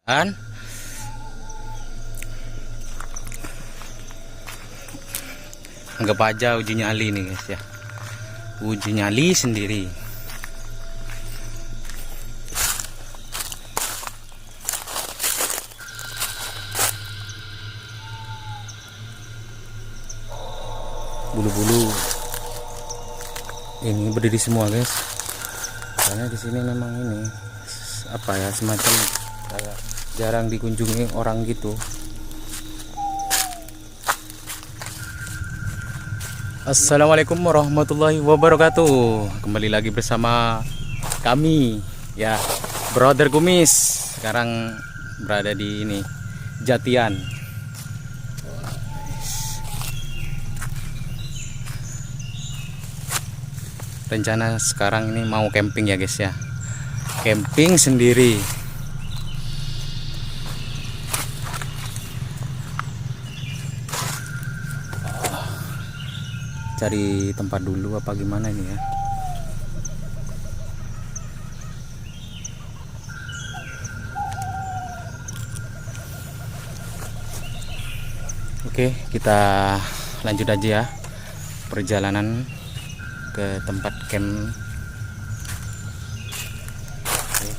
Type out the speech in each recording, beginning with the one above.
Kan anggap aja uji nyali nih guys ya, uji nyali sendiri. Bulu-bulu ini berdiri semua guys, karena di sini memang ini apa ya, semacam kayak jarang dikunjungi orang gitu. Assalamualaikum warahmatullahi wabarakatuh. Kembali lagi bersama kami ya, Brother Kumis. Sekarang berada di ini Jatian. Rencana sekarang ini mau camping ya guys ya, camping sendiri. Cari tempat dulu apa gimana ini ya. Oke, kita lanjut aja ya perjalanan ke tempat camp. Oke.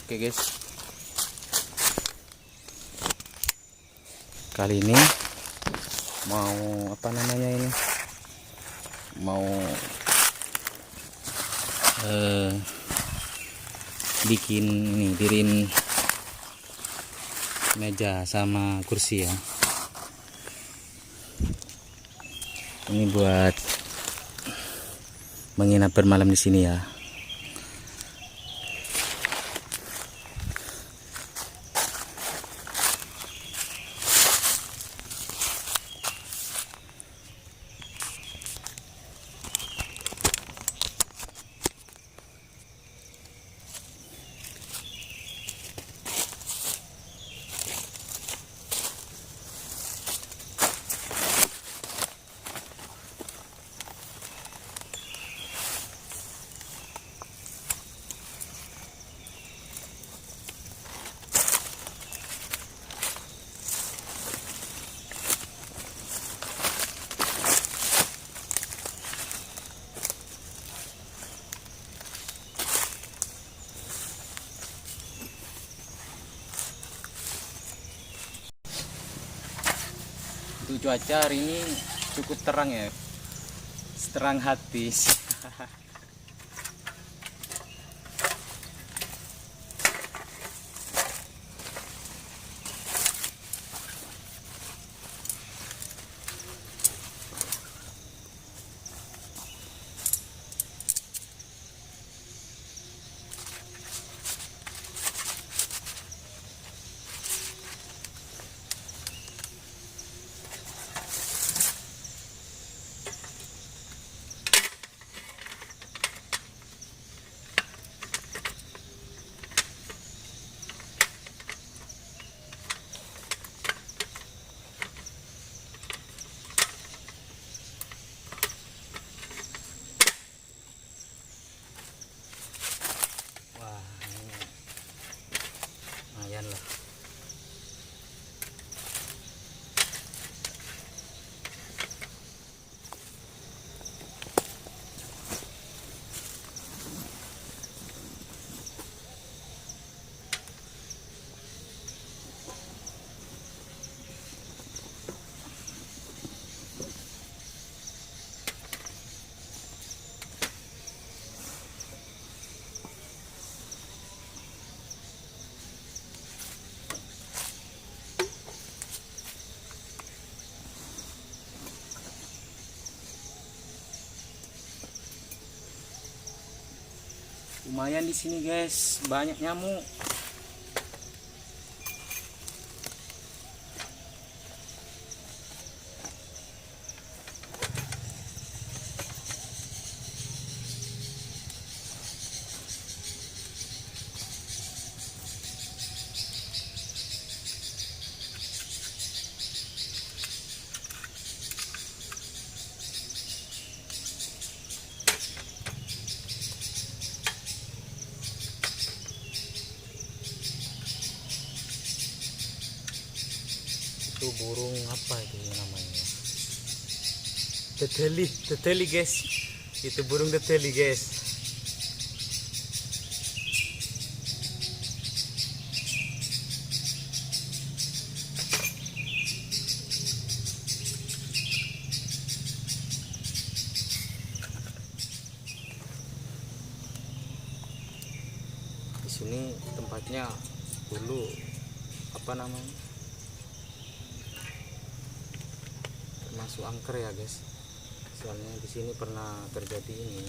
Oke guys, kali ini mau apa namanya ini, mau bikin ini, diriin meja sama kursi ya. Ini buat menginap bermalam di sini ya. Untuk cuaca hari ini cukup terang ya, terang hati. Lumayan lah. Lumayan di sini guys, banyak nyamuk. burung apa itu namanya ya? Teteli guys, itu burung teteli guys. Di sini tempatnya dulu apa namanya, termasuk angker ya guys, soalnya di sini pernah terjadi ini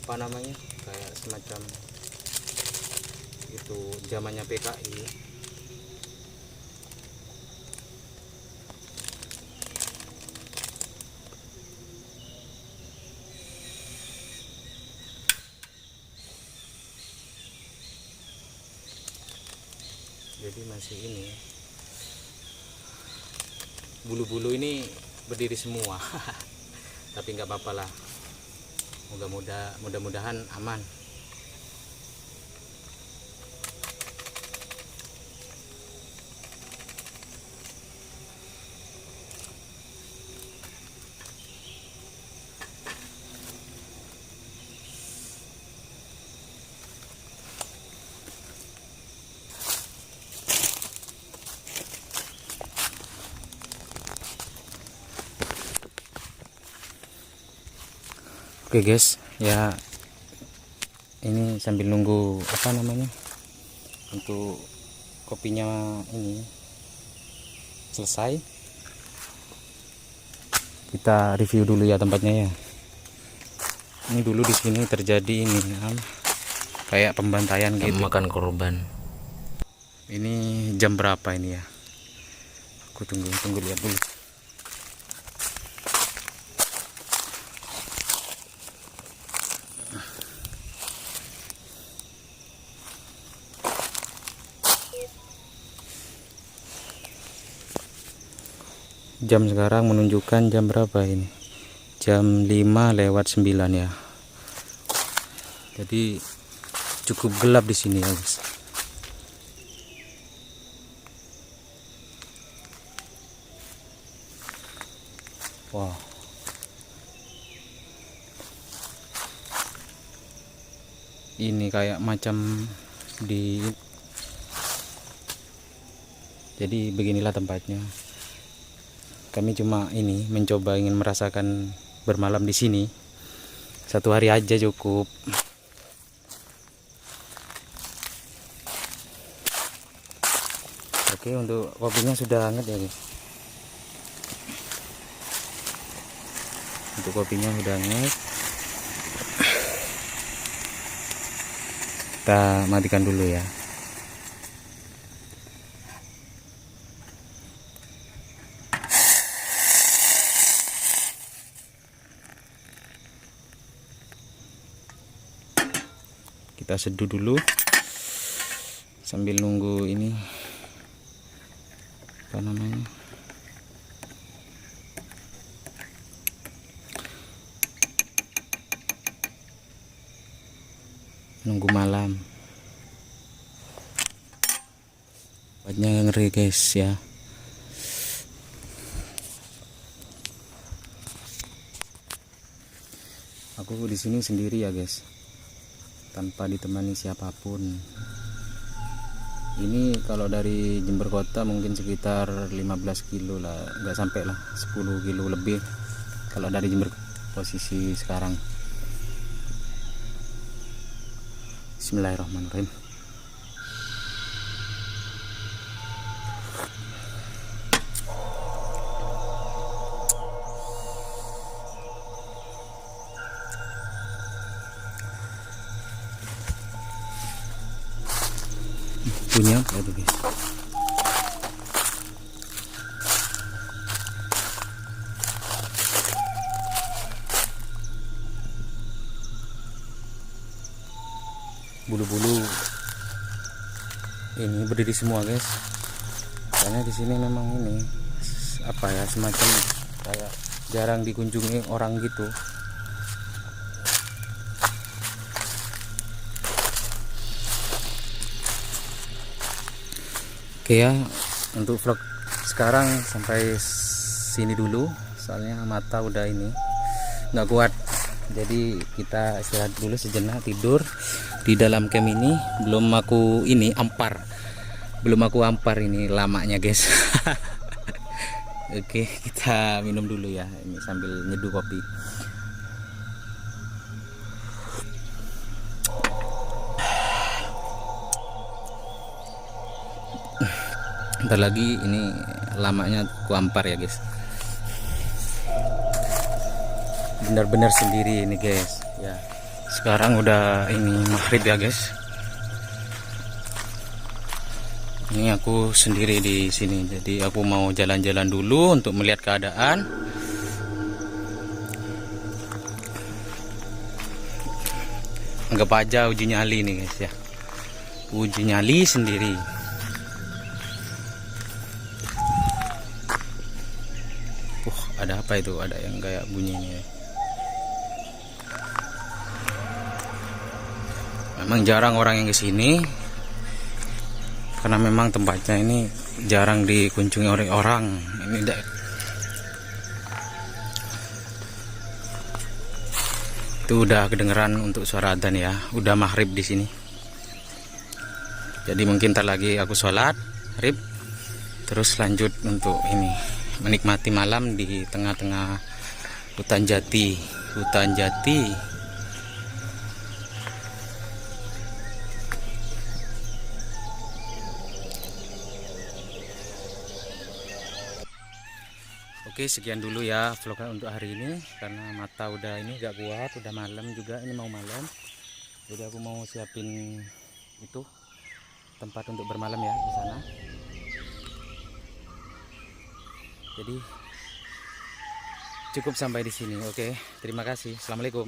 apa namanya, kayak semacam itu zamannya PKI. Jadi masih ini bulu-bulu ini berdiri semua. Tapi nggak apa-apa lah, mudah-mudahan aman. Oke guys, ya ini sambil nunggu apa namanya untuk kopinya ini selesai, kita review dulu ya tempatnya ya. Ini dulu di sini terjadi ini kayak pembantaian gitu, makan korban. Ini jam berapa ini ya? Aku tunggu lihat dulu. Jam sekarang menunjukkan jam berapa ini? Jam 5:09 ya. Jadi cukup gelap di sini ya guys. Wow. Ini kayak macam di, jadi beginilah tempatnya. Kami cuma ini mencoba ingin merasakan bermalam di sini. 1 hari aja cukup. Oke, untuk kopinya sudah hangat ya guys. Untuk kopinya sudah hangat. Kita matikan dulu ya. Kita seduh dulu sambil nunggu ini apa namanya, nunggu malam. Buatnya ngeri guys ya. Aku di sini sendiri ya guys, tanpa ditemani siapapun. Ini kalau dari Jember Kota mungkin sekitar 15 kilo lah, nggak sampai lah 10 kilo lebih kalau dari Jember posisi sekarang. Bismillahirrahmanirrahim. Punya apa itu guys? Bulu-bulu ini berdiri semua guys, karena di sini memang ini apa ya, semacam kayak jarang dikunjungi orang gitu. Oke ya, Untuk vlog sekarang sampai sini dulu, soalnya mata udah ini nggak kuat. Jadi kita istirahat dulu sejenak, tidur di dalam camp ini. Belum aku ampar ini lamanya guys. Oke, kita minum dulu ya ini sambil nyeduh kopi. Bentar lagi ini lamanya ku ampar ya guys. Benar-benar sendiri ini guys ya. Sekarang udah ini maghrib ya guys. Ini aku sendiri di sini, jadi aku mau jalan-jalan dulu untuk melihat keadaan. Anggap aja uji nyali nih guys ya, uji nyali sendiri. Ada apa itu? Ada yang kayak bunyinya. Memang jarang orang yang kesini, karena memang tempatnya ini jarang dikunjungi oleh orang. Ini itu udah kedengeran untuk suara adzan ya. Udah maghrib di sini. Jadi mungkin ntar lagi aku sholat maghrib, terus lanjut untuk ini menikmati malam di tengah-tengah hutan jati. Oke, sekian dulu ya vlog untuk hari ini, karena mata udah ini gak kuat, udah malam juga, ini mau malam. Jadi aku mau siapin itu tempat untuk bermalam ya di sana. Jadi cukup sampai di sini. Oke, terima kasih. Assalamualaikum.